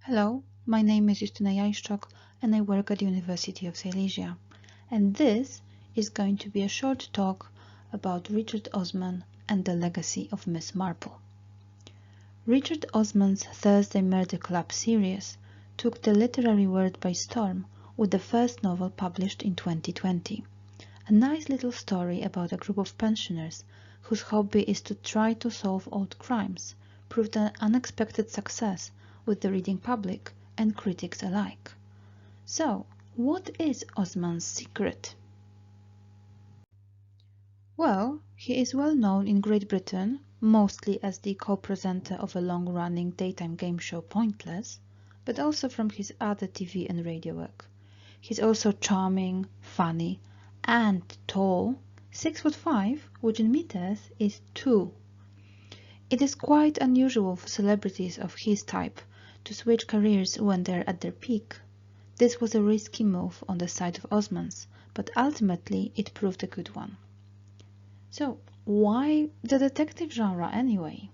Hello, my name is Justyna Jajszczok and I work at the University of Silesia. And this is going to be a short talk about Richard Osman and the legacy of Miss Marple. Richard Osman's Thursday Murder Club series took the literary world by storm with the first novel published in 2020. A nice little story about a group of pensioners whose hobby is to try to solve old crimes proved an unexpected success with the reading public and critics alike. So, what is Osman's secret? Well, he is well known in Great Britain, mostly as the co-presenter of a long-running daytime game show Pointless, but also from his other TV and radio work. He's also charming, funny, and tall, 6'5", which in meters is 2. It is quite unusual for celebrities of his type to switch careers when they're at their peak. This was a risky move on the side of Osman's, but ultimately it proved a good one. So, why the detective genre anyway?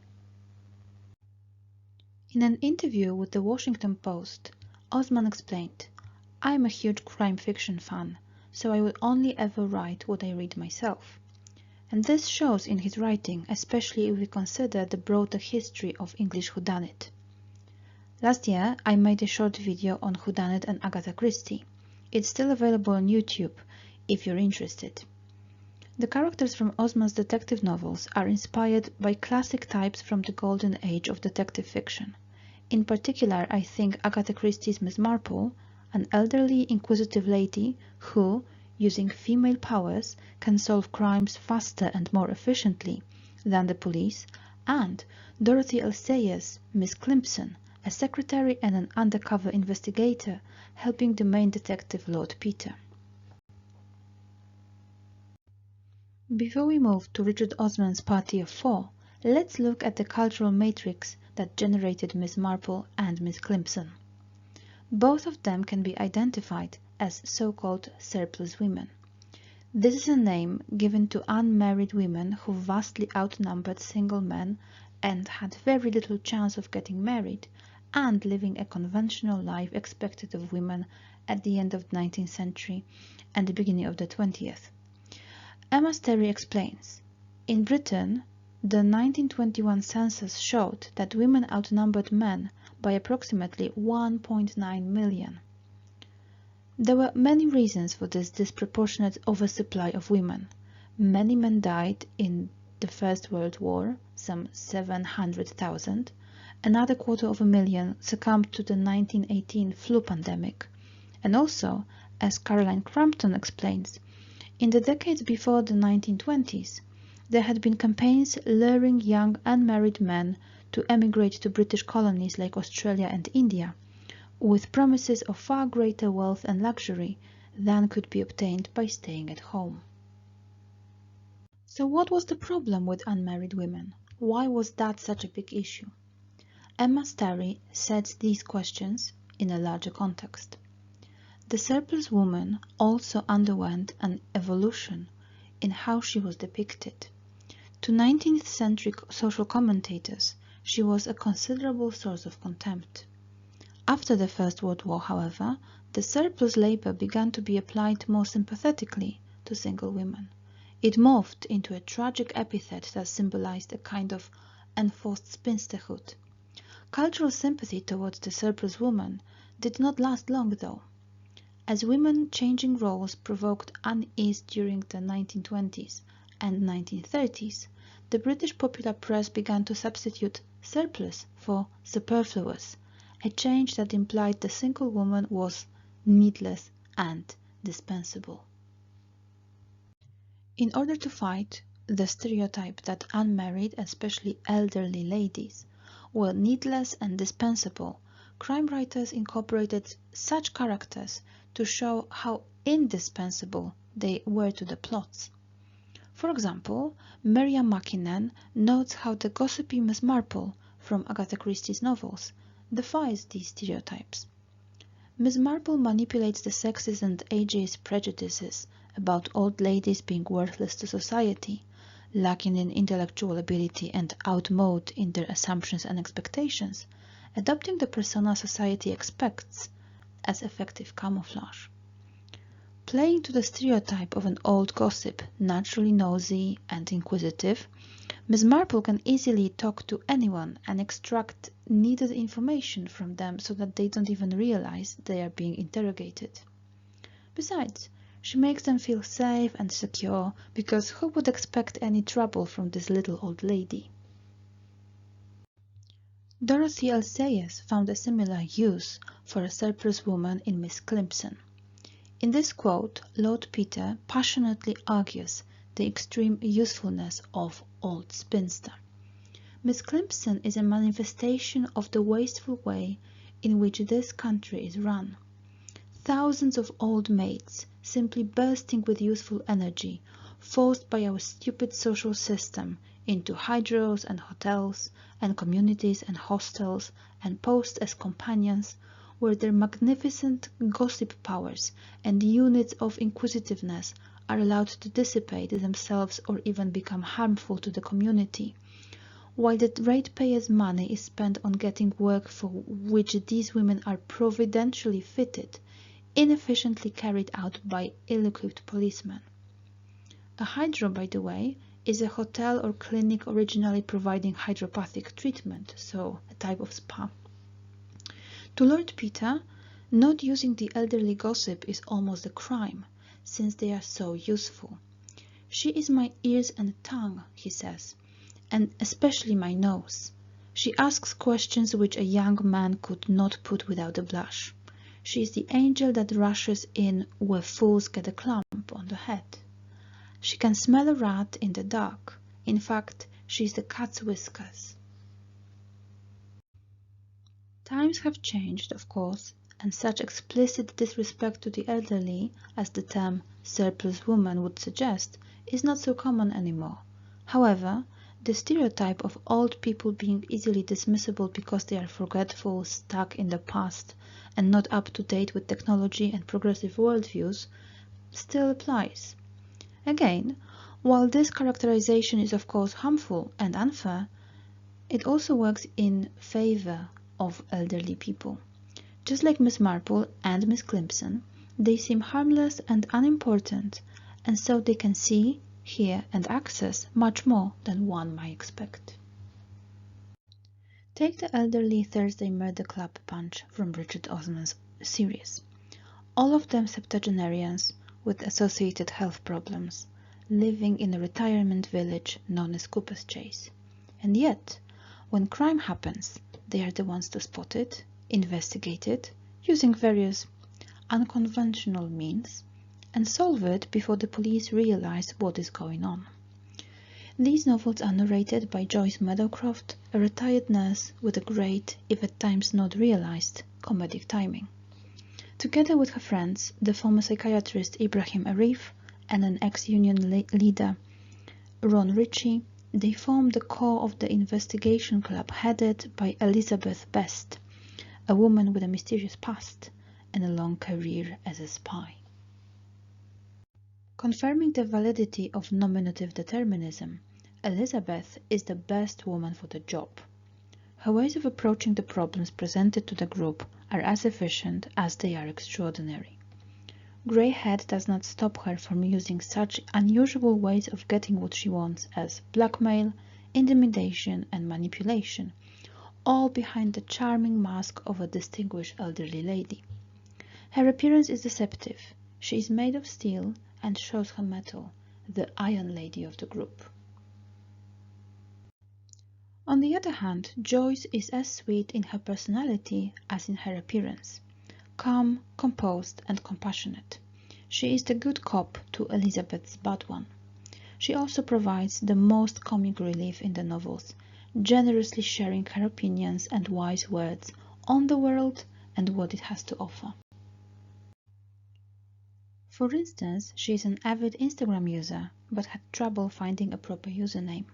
In an interview with the Washington Post, Osman explained, "I'm a huge crime fiction fan, so I would only ever write what I read myself." And this shows in his writing, especially if we consider the broader history of English whodunit. Last year, I made a short video on whodunit and Agatha Christie. It's still available on YouTube if you're interested. The characters from Osman's detective novels are inspired by classic types from the golden age of detective fiction. In particular, I think Agatha Christie's Miss Marple, an elderly, inquisitive lady who, using female powers, can solve crimes faster and more efficiently than the police, and Dorothy L. Sayers' Miss Climpson, a secretary and an undercover investigator helping the main detective Lord Peter. Before we move to Richard Osman's Party of Four, let's look at the cultural matrix that generated Miss Marple and Miss Climpson. Both of them can be identified as so-called surplus women. This is a name given to unmarried women who vastly outnumbered single men and had very little chance of getting married and living a conventional life expected of women at the end of the 19th century and the beginning of the 20th. Emma Sterry explains, "In Britain, the 1921 census showed that women outnumbered men by approximately 1.9 million. There were many reasons for this disproportionate oversupply of women. Many men died in the First World War, some 700,000. Another 250,000 succumbed to the 1918 flu pandemic. And also, as Caroline Crampton explains, in the decades before the 1920s, there had been campaigns luring young unmarried men to emigrate to British colonies like Australia and India, with promises of far greater wealth and luxury than could be obtained by staying at home." So what was the problem with unmarried women? Why was that such a big issue? Emma Sterry sets these questions in a larger context. The surplus woman also underwent an evolution in how she was depicted. To 19th century social commentators, she was a considerable source of contempt. After the First World War, however, the surplus labor began to be applied more sympathetically to single women. It morphed into a tragic epithet that symbolized a kind of enforced spinsterhood. Cultural sympathy towards the surplus woman did not last long, though. As women changing roles provoked unease during the 1920s and 1930s, the British popular press began to substitute surplus for superfluous, a change that implied the single woman was needless and dispensable. In order to fight the stereotype that unmarried, especially elderly ladies, were needless and dispensable, crime writers incorporated such characters to show how indispensable they were to the plots. For example, Miriam Mackinnon notes how the gossipy Miss Marple from Agatha Christie's novels defies these stereotypes. Miss Marple manipulates the sexist and ageist prejudices about old ladies being worthless to society, lacking in intellectual ability and outmoded in their assumptions and expectations, adopting the persona society expects as effective camouflage. Playing to the stereotype of an old gossip, naturally nosy and inquisitive, Miss Marple can easily talk to anyone and extract needed information from them so that they don't even realize they are being interrogated. Besides, she makes them feel safe and secure, because who would expect any trouble from this little old lady? Dorothy L. Sayers found a similar use for a surplus woman in Miss Climpson. In this quote, Lord Peter passionately argues the extreme usefulness of old spinster. Miss Climpson is a manifestation of the wasteful way in which this country is run. Thousands of old maids, simply bursting with youthful energy, forced by our stupid social system into hydros and hotels and communities and hostels and posed as companions, where their magnificent gossip powers and units of inquisitiveness are allowed to dissipate themselves or even become harmful to the community, while the ratepayers' money is spent on getting work for which these women are providentially fitted, inefficiently carried out by ill-equipped policemen. A hydro, by the way, is a hotel or clinic originally providing hydropathic treatment, so a type of spa. To Lord Peter, not using the elderly gossip is almost a crime, since they are so useful. She is my ears and tongue, he says, and especially my nose. She asks questions which a young man could not put without a blush. She is the angel that rushes in where fools get a clump on the head. She can smell a rat in the dark. In fact, she is the cat's whiskers. Times have changed, of course, and such explicit disrespect to the elderly as the term surplus woman would suggest is not so common anymore. However, the stereotype of old people being easily dismissible because they are forgetful, stuck in the past, and not up to date with technology and progressive worldviews still applies. Again, while this characterization is of course harmful and unfair, it also works in favor of elderly people. Just like Miss Marple and Miss Climpson, they seem harmless and unimportant, and so they can see, hear and access much more than one might expect. Take the elderly Thursday Murder Club bunch from Richard Osman's series. All of them septuagenarians with associated health problems, living in a retirement village known as Cooper's Chase. And yet, when crime happens, they are the ones to spot it, investigate it, using various unconventional means, and solve it before the police realize what is going on. These novels are narrated by Joyce Meadowcroft, a retired nurse with a great, if at times not realized, comedic timing. Together with her friends, the former psychiatrist Ibrahim Arif and an ex-union leader, Ron Ritchie, they form the core of the investigation club headed by Elizabeth Best, a woman with a mysterious past and a long career as a spy. Confirming the validity of nominative determinism, Elizabeth is the best woman for the job. Her ways of approaching the problems presented to the group are as efficient as they are extraordinary. Grey head does not stop her from using such unusual ways of getting what she wants as blackmail, intimidation and manipulation, all behind the charming mask of a distinguished elderly lady. Her appearance is deceptive. She is made of steel and shows her mettle, the Iron Lady of the group. On the other hand, Joyce is as sweet in her personality as in her appearance, calm, composed and compassionate. She is the good cop to Elizabeth's bad one. She also provides the most comic relief in the novels, generously sharing her opinions and wise words on the world and what it has to offer. For instance, she is an avid Instagram user, but had trouble finding a proper username.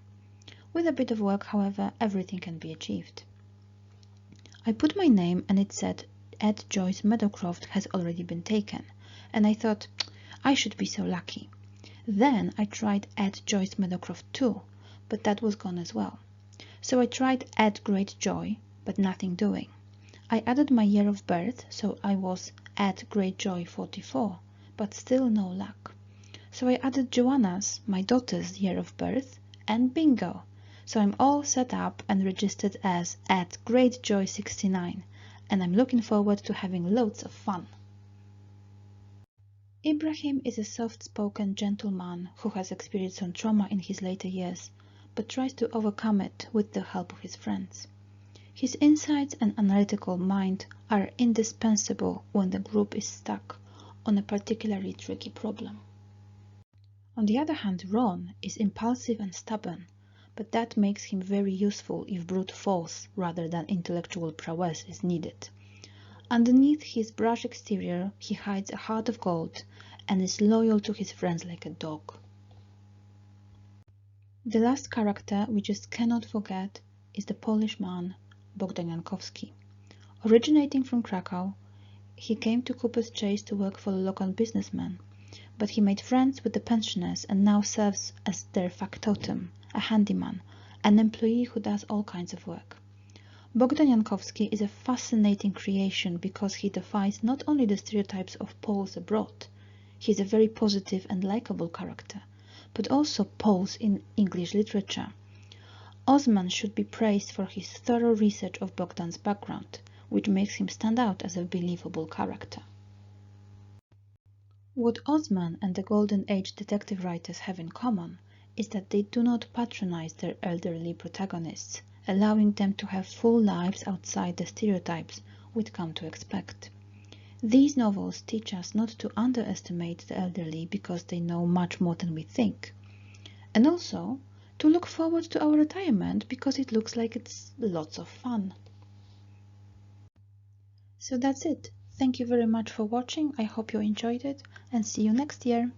With a bit of work, however, everything can be achieved. I put my name and it said @Joyce Meadowcroft has already been taken, and I thought, I should be so lucky. Then I tried @Joyce Meadowcroft too, but that was gone as well. So I tried @GreatJoy, but nothing doing. I added my year of birth, so I was at Greyjoy 44, but still no luck. So I added Joanna's, my daughter's, year of birth, and bingo! So I'm all set up and registered as at Greyjoy 69, and I'm looking forward to having loads of fun. Ibrahim is a soft-spoken gentleman who has experienced some trauma in his later years, but tries to overcome it with the help of his friends. His insights and analytical mind are indispensable when the group is stuck on a particularly tricky problem. On the other hand, Ron is impulsive and stubborn, but that makes him very useful if brute force rather than intellectual prowess is needed. Underneath his brash exterior, he hides a heart of gold and is loyal to his friends like a dog. The last character we just cannot forget is the Polish man, Bogdan Jankowski. Originating from Krakow, he came to Cooper's Chase to work for a local businessman, but he made friends with the pensioners and now serves as their factotum, a handyman, an employee who does all kinds of work. Bogdan Jankowski is a fascinating creation because he defies not only the stereotypes of Poles abroad, he is a very positive and likable character, but also Poles in English literature. Osman should be praised for his thorough research of Bogdan's background, which makes him stand out as a believable character. What Osman and the Golden Age detective writers have in common is that they do not patronize their elderly protagonists, allowing them to have full lives outside the stereotypes we'd come to expect. These novels teach us not to underestimate the elderly because they know much more than we think, and also to look forward to our retirement because it looks like it's lots of fun. So that's it. Thank you very much for watching. I hope you enjoyed it, and see you next year.